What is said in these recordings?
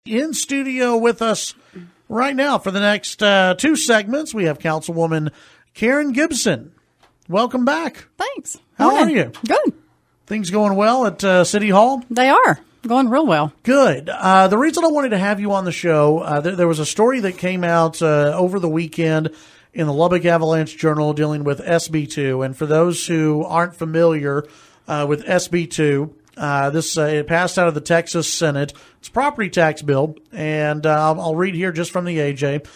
In studio with us right now for the next two segments, we have Councilwoman Karen Gibson. Welcome back. Thanks. How are you? Good. Things going well at City Hall? They are going real well. Good. The reason I wanted to have you on the show, there was a story that came out over the weekend in the Lubbock Avalanche Journal dealing with SB2. And for those who aren't familiar with SB2, it passed out of the Texas Senate. It's a property tax bill, and I'll read here just from the AJ.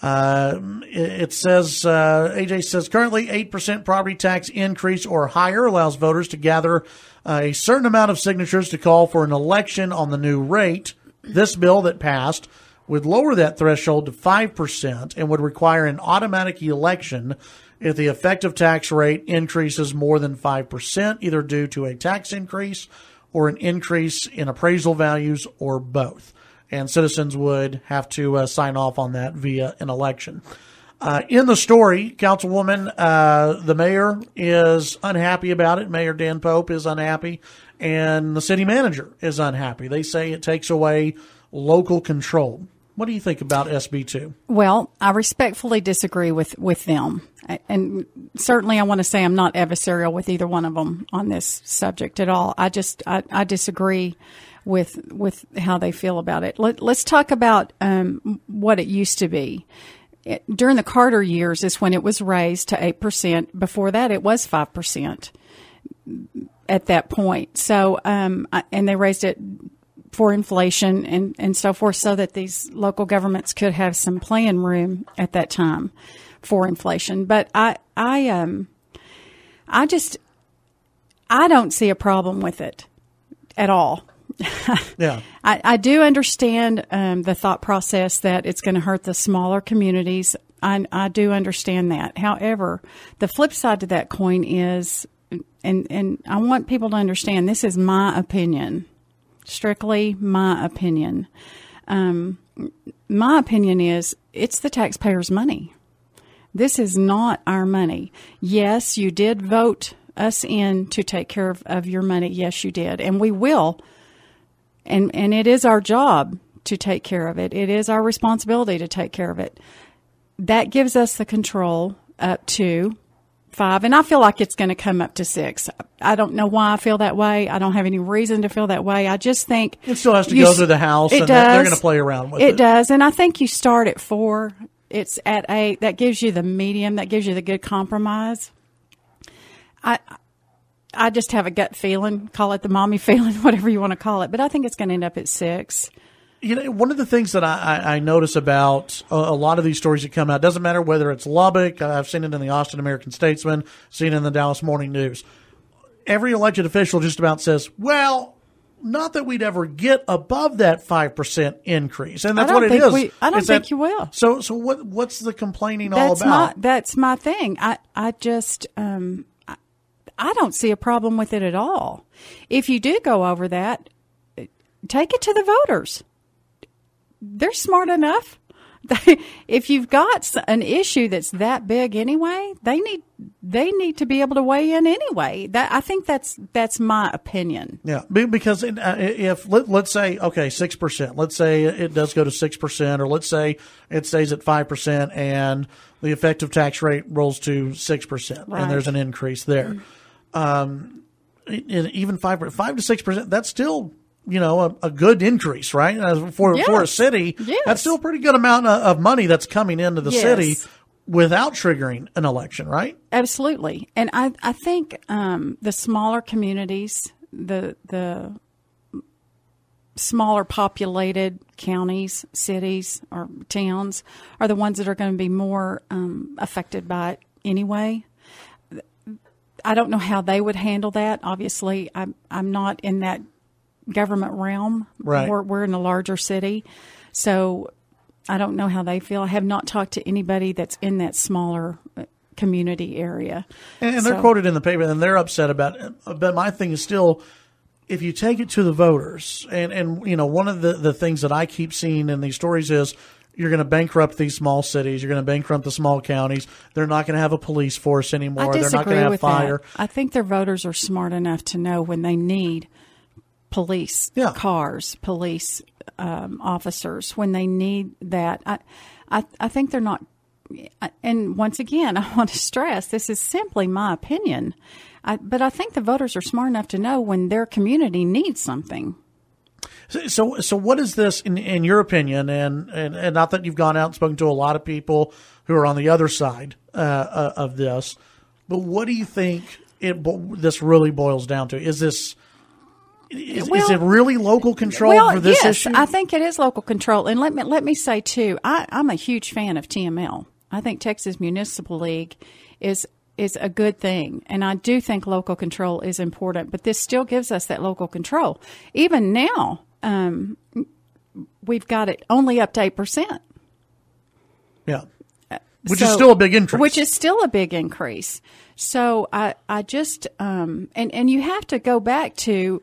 It says, AJ says, currently 8% property tax increase or higher allows voters to gather a certain amount of signatures to call for an election on the new rate. This bill that passed would lower that threshold to 5% and would require an automatic election if the effective tax rate increases more than 5%, either due to a tax increase or an increase in appraisal values or both. And citizens would have to sign off on that via an election. In the story, Councilwoman, the mayor is unhappy about it. Mayor Dan Pope is unhappy, and the city manager is unhappy. They say it takes away local control. What do you think about SB2? Well, I respectfully disagree with them. And certainly I want to say I'm not adversarial with either one of them on this subject at all. I disagree with how they feel about it. Let's talk about what it used to be. During the Carter years is when it was raised to 8%. Before that, it was 5% at that point. So, and they raised it for inflation and so forth, so that these local governments could have some playing room at that time for inflation. But I don't see a problem with it at all. Yeah, I do understand the thought process that it's going to hurt the smaller communities. I do understand that. However, the flip side to that coin is, and I want people to understand, this is my opinion, strictly my opinion. My opinion is it's the taxpayers' money. This is not our money. Yes, you did vote us in to take care of your money. Yes, you did, and we will. And it is our job to take care of it. It is our responsibility to take care of it. That gives us the control up to 5, and I feel like it's going to come up to 6. I don't know why I feel that way. I don't have any reason to feel that way. I just think it still has to go through the House, and they're going to play around with it. It does, and I think you start at 4. It's at 8. That gives you the medium. That gives you the good compromise. I just have a gut feeling, call it the mommy feeling, whatever you want to call it. But I think it's going to end up at 6. You know, one of the things that I notice about a lot of these stories that come out, doesn't matter whether it's Lubbock, I've seen it in the Austin American-Statesman, seen it in the Dallas Morning News. Every elected official just about says, well, not that we'd ever get above that 5% increase. And that's what it is. I don't think you will. So what's the complaining all about? That's my thing. I just... I don't see a problem with it at all. If you do go over that, take it to the voters. They're smart enough. If you've got an issue that's that big anyway, they need to be able to weigh in anyway. I think that's my opinion. Yeah, because if let's say 6%, let's say it does go to 6%, or let's say it stays at 5%, and the effective tax rate rolls to 6%, right, and there's an increase there. Even 5 to 6%, that's still, a good increase, right? For a city, yes, that's still a pretty good amount of money that's coming into the yes, city without triggering an election, right? Absolutely. And I think the smaller communities, the smaller populated counties, cities, or towns are the ones that are going to be more affected by it anyway. I don't know how they would handle that. Obviously, I'm not in that government realm. Right. We're in a larger city, so I don't know how they feel. I have not talked to anybody that's in that smaller community area. And they're quoted in the paper, and they're upset about it. But my thing is still, if you take it to the voters, and one of the things that I keep seeing in these stories is, you're going to bankrupt these small cities. You're going to bankrupt the small counties. They're not going to have a police force anymore. They're not going to have fire. That. I think their voters are smart enough to know when they need police cars, police officers when they need that. I think they're not. And once again, I want to stress this is simply my opinion, but I think the voters are smart enough to know when their community needs something. So what is this in your opinion? And not that you've gone out and spoken to a lot of people who are on the other side of this, but what do you think this really boils down to? Is this is it really local control for this issue? I think it is local control. And let me say too, I'm a huge fan of TML. I think Texas Municipal League is a good thing, and I do think local control is important. But this still gives us that local control. Even now, we've got it only up to 8%. Yeah, which is still a big increase. Which is still a big increase. So I just and you have to go back to.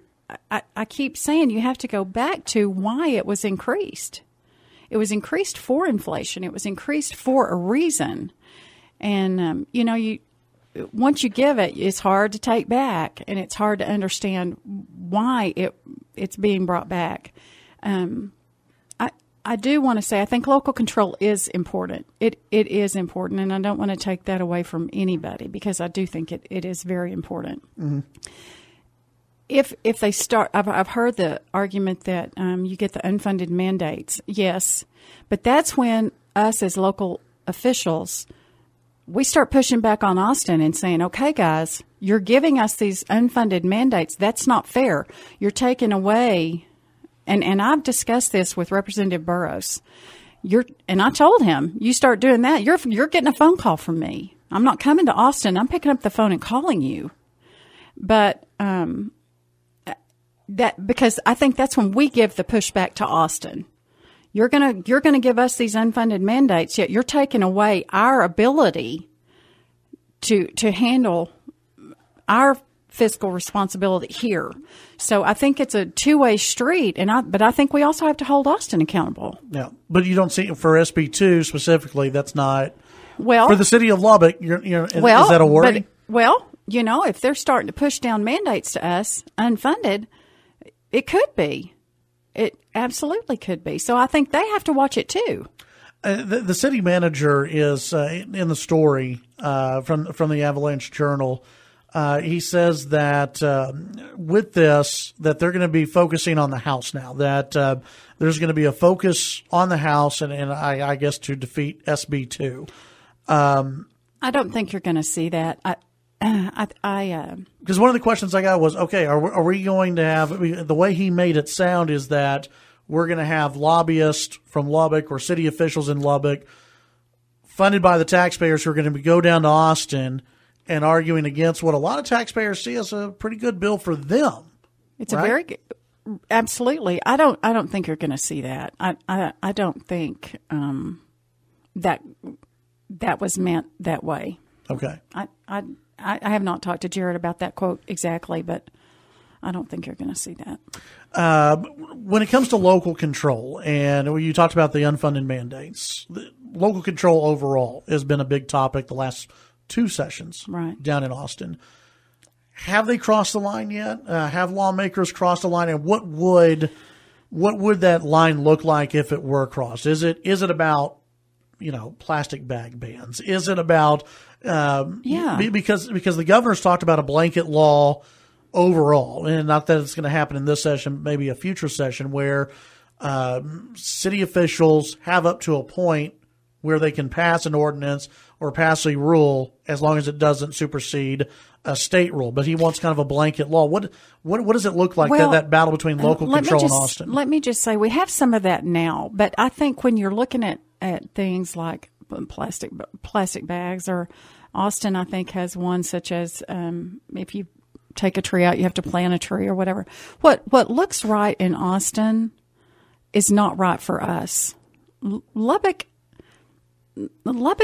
I keep saying you have to go back to why it was increased. It was increased for inflation. It was increased for a reason. And, once you give it, it's hard to take back, and it's hard to understand why it's being brought back. I do want to say I think local control is important. It is important, and I don't want to take that away from anybody because I do think it is very important. Mm-hmm. If they start, I've heard the argument that you get the unfunded mandates. Yes, but that's when us as local officials, we start pushing back on Austin and saying, okay, guys, you're giving us these unfunded mandates. That's not fair. You're taking away, and I've discussed this with Representative Burrows. And I told him, you start doing that, you're getting a phone call from me. I'm not coming to Austin. I'm picking up the phone and calling you. But because I think that's when we give the pushback to Austin. You're gonna give us these unfunded mandates, yet you're taking away our ability to handle our fiscal responsibility here. So I think it's a two-way street, but I think we also have to hold Austin accountable. Yeah, but you don't see for SB2 specifically. That's not for the city of Lubbock. Is that a worry? If they're starting to push down mandates to us unfunded. It could be. It absolutely could be. So I think they have to watch it too. The city manager is in the story from the Avalanche Journal. He says that with this, that they're going to be focusing on the House now. That there's going to be a focus on the House, and I guess to defeat SB2. I don't think you're going to see that. Because one of the questions I got was, okay, are we going to have, the way he made it sound is that we're going to have lobbyists from Lubbock or city officials in Lubbock funded by the taxpayers who are going to go down to Austin and arguing against what a lot of taxpayers see as a pretty good bill for them. It's right? A very good, absolutely. I don't think you're going to see that. I don't think that was meant that way. Okay. I have not talked to Jared about that quote exactly, but I don't think you're going to see that. When it comes to local control, and you talked about the unfunded mandates, local control overall has been a big topic the last two sessions down in Austin. Have they crossed the line yet? Have lawmakers crossed the line? And what would that line look like if it were crossed? Is it about plastic bag bans? Is it about because the governor's talked about a blanket law overall, and not that it's going to happen in this session, maybe a future session where city officials have up to a point where they can pass an ordinance or pass a rule as long as it doesn't supersede a state rule. But he wants kind of a blanket law. What does it look like, that battle between local control and Austin? Let me just say we have some of that now, but I think when you're looking at things like plastic bags, or Austin, I think, has one such as if you take a tree out, you have to plant a tree or whatever. What looks right in Austin is not right for us. Lubbock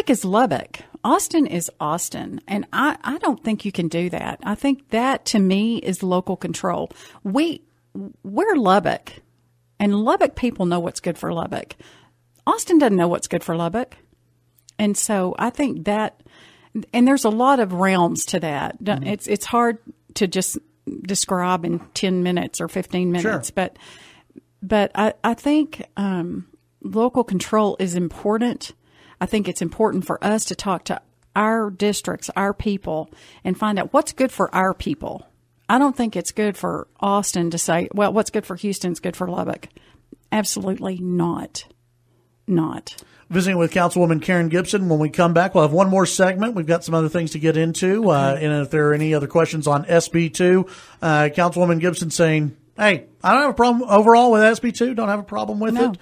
is Lubbock. Austin is Austin. And I don't think you can do that. I think that, to me, is local control. We're Lubbock, and Lubbock people know what's good for Lubbock. Austin doesn't know what's good for Lubbock. And so I think that, and there's a lot of realms to that. Mm-hmm. It's hard to just describe in 10 minutes or 15 minutes. Sure. But But I think local control is important. I think it's important for us to talk to our districts, our people, and find out what's good for our people. I don't think it's good for Austin to say, well, what's good for Houston is good for Lubbock. Absolutely not. Not. Visiting with Councilwoman Karen Gibson. When we come back, we'll have one more segment. We've got some other things to get into. Okay. And if there are any other questions on SB2, Councilwoman Gibson saying, hey, I don't have a problem overall with SB2. Don't have a problem with it.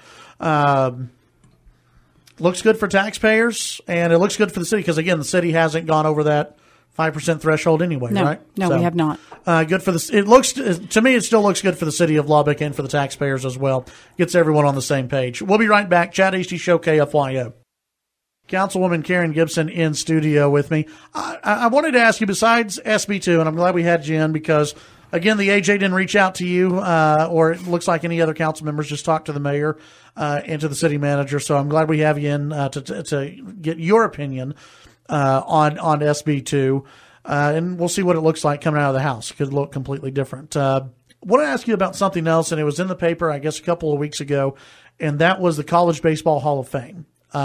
Looks good for taxpayers, and it looks good for the city because, again, the city hasn't gone over that 5% threshold anyway, right? No, we have not. Good for the. It looks to me. It still looks good for the city of Lubbock and for the taxpayers as well. Gets everyone on the same page. We'll be right back. Chad Hasty Show, KFYO. Councilwoman Karen Gibson in studio with me. I wanted to ask you, besides SB2, and I'm glad we had you in because, again, the AJ didn't reach out to you, or it looks like any other council members just talked to the mayor and to the city manager. So I'm glad we have you in to get your opinion on SB2, and we'll see what it looks like coming out of the House. It could look completely different. I want to ask you about something else, and it was in the paper, I guess, a couple of weeks ago, and that was the College Baseball Hall of Fame. You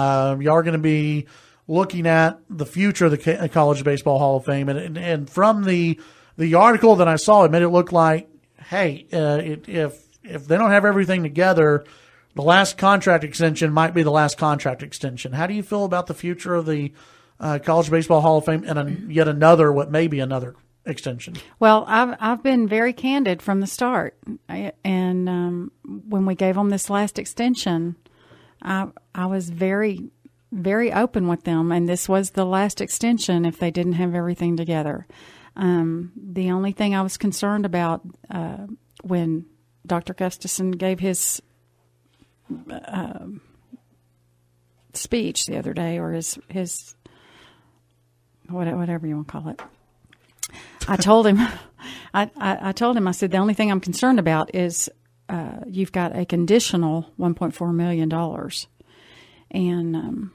are going to be looking at the future of the College Baseball Hall of Fame, and from the article that I saw, it made it look like, hey, if they don't have everything together, the last contract extension might be the last contract extension. How do you feel about the future of the College Baseball Hall of Fame and yet another, what may be another extension? Well, I've been very candid from the start, and when we gave them this last extension, I was very, very open with them, and this was the last extension if they didn't have everything together. The only thing I was concerned about when Dr. Gustafson gave his speech the other day, or his whatever you want to call it, I told him, I told him, I said, the only thing I'm concerned about is you've got a conditional $1.4 million. And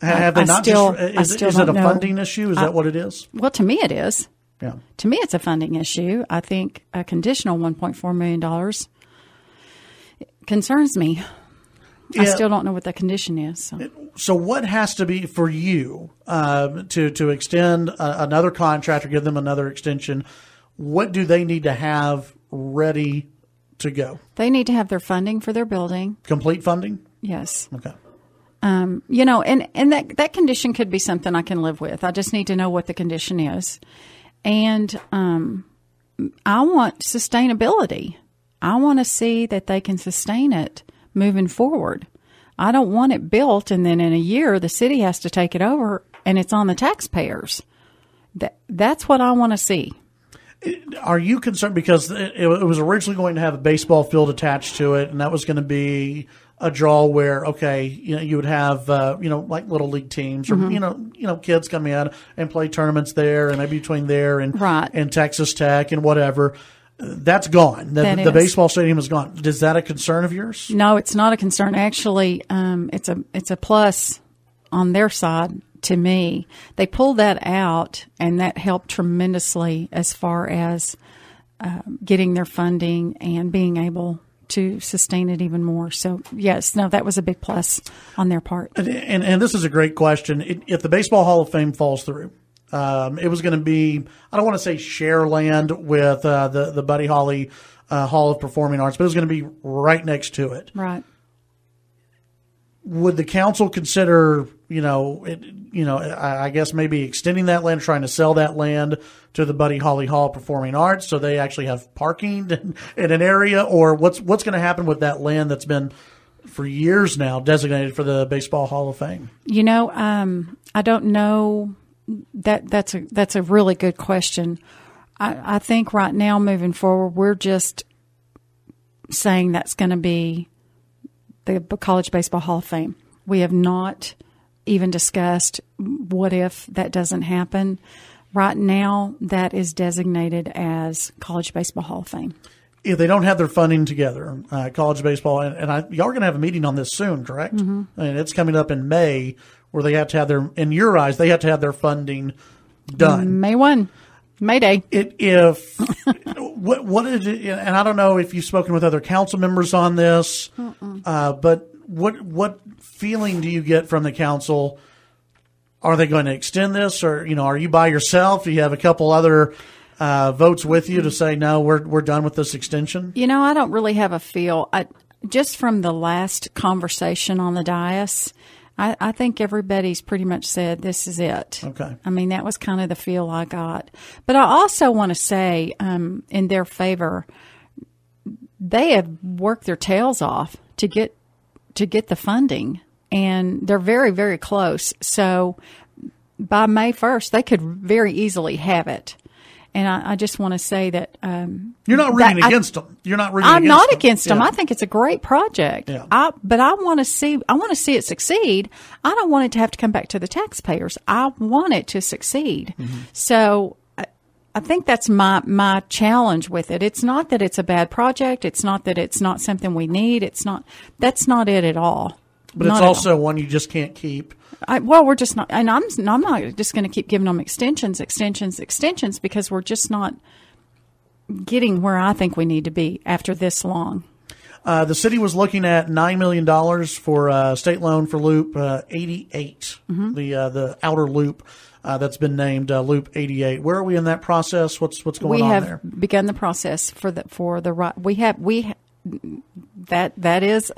have they not is it a funding issue? Is that what it is? Well, to me it is. Yeah. To me it's a funding issue. I think a conditional $1.4 million concerns me. Yeah. I still don't know what the condition is. So what has to be for you to extend another contract or give them another extension? What do they need to have ready to go? They need to have their funding for their building. Complete funding? Yes. Okay. And that condition could be something I can live with. I just need to know what the condition is. And I want sustainability. I want to see that they can sustain it moving forward. I don't want it built and then in a year the city has to take it over and it's on the taxpayers. That's what I want to see. Are you concerned because it was originally going to have a baseball field attached to it, and that was going to be a draw where, okay, you would have like little league teams or mm-hmm. Kids come in and play tournaments there, and maybe between there and Texas Tech and whatever. That's gone. The baseball stadium is gone. Is that a concern of yours? No, it's not a concern. Actually, it's a plus on their side. To me, they pulled that out, and that helped tremendously as far as getting their funding and being able to sustain it even more. So, yes, no, that was a big plus on their part. And this is a great question. If the Baseball Hall of Fame falls through, it was going to be, I don't want to say share land with the Buddy Holly Hall of Performing Arts, but it was going to be right next to it. Right. Would the council consider, I guess maybe extending that land, trying to sell that land to the Buddy Holly Hall of Performing Arts so they actually have parking in an area? Or what's going to happen with that land that's been for years now designated for the Baseball Hall of Fame? I don't know. That's a really good question. I think right now moving forward, we're just saying that's going to be the College Baseball Hall of Fame. We have not even discussed what if that doesn't happen. Right now, that is designated as College Baseball Hall of Fame. If they don't have their funding together, college baseball, and y'all are going to have a meeting on this soon, correct? Mm-hmm. And it's coming up in May, where they have to have in your eyes, they have to have their funding done. May 1. Mayday. What is it? And I don't know if you've spoken with other council members on this, but what feeling do you get from the council? Are they going to extend this, or are you by yourself? Do you have a couple other votes with you to say no, we're done with this extension? I don't really have a feel. Just from the last conversation on the dais, I think everybody's pretty much said this is it. Okay. I mean, that was kind of the feel I got. But I also want to say, in their favor, they have worked their tails off to get the funding, and they're very, very close. So by May 1st, they could very easily have it. And I just want to say that you're not rooting against them. You're not rooting. I'm against not them. against them. Yeah. I think it's a great project. Yeah. But I want to see it succeed. I don't want it to have to come back to the taxpayers. I want it to succeed. Mm-hmm. So I think that's my challenge with it. It's not that it's a bad project. It's not that it's not something we need. That's not it at all. But it's also one you just can't keep. We're just not, and I'm not just going to keep giving them extensions, because we're just not getting where I think we need to be after this long. The city was looking at $9 million for state loan for Loop 88, the outer loop that's been named Loop 88. Where are we in that process? What's going on there? We have begun the process for the right. That is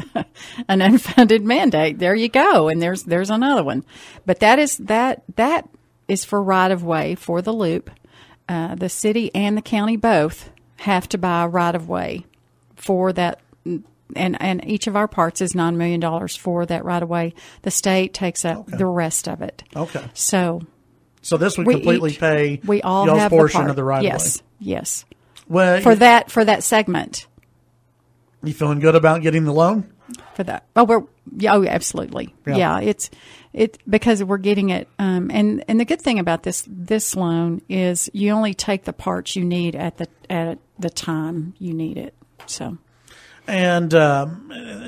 an unfunded mandate. There you go. And there's another one. But that is for right of way for the loop. The city and the county both have to buy right of way for that. And each of our parts is $9 million for that right of way. The state takes up the rest of it. Okay. So this would completely pay we all y'all's have portion of the right of way. Yes. Well, for that segment. You feeling good about getting the loan? For that. Oh, absolutely. Yeah. It's because we're getting it. And the good thing about this loan is you only take the parts you need at the time you need it. So. And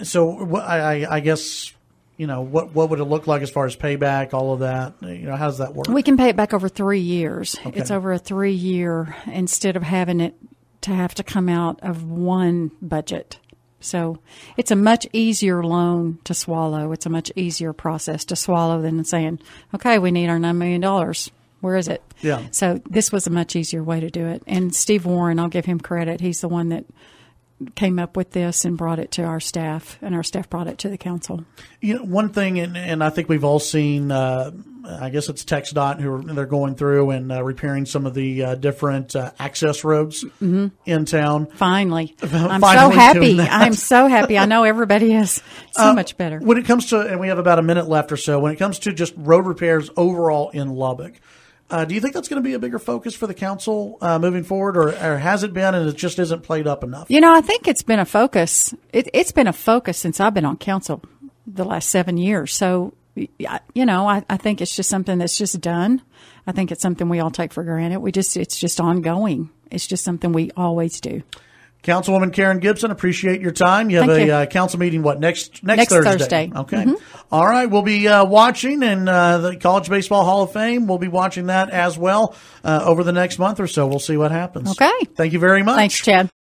so I guess, what would it look like as far as payback, all of that? How does that work? We can pay it back over 3 years. Okay. It's over a 3-year instead of having it to have to come out of one budget. So it's a much easier loan to swallow. It's a much easier process to swallow than saying, okay, we need our $9 million. Where is it? Yeah. So this was a much easier way to do it. And Steve Warren, I'll give him credit. He's the one that came up with this and brought it to our staff, and our staff brought it to the council. One thing, and I think we've all seen, I guess it's TxDOT they're going through and repairing some of the different access roads in town. Finally. I'm so happy. I'm so happy. I know everybody is so much better. When it comes to, and we have about a minute left or so, when it comes to just road repairs overall in Lubbock, do you think that's going to be a bigger focus for the council moving forward, or has it been and it just isn't played up enough? I think it's been a focus. It's been a focus since I've been on council the last 7 years. So, I think it's just something that's just done. I think it's something we all take for granted. It's just ongoing. It's just something we always do. Councilwoman Karen Gibson, appreciate your time. You have a council meeting, next Thursday? Okay. Mm-hmm. All right. We'll be watching, and the College Baseball Hall of Fame, we'll be watching that as well over the next month or so. We'll see what happens. Okay. Thank you very much. Thanks, Chad.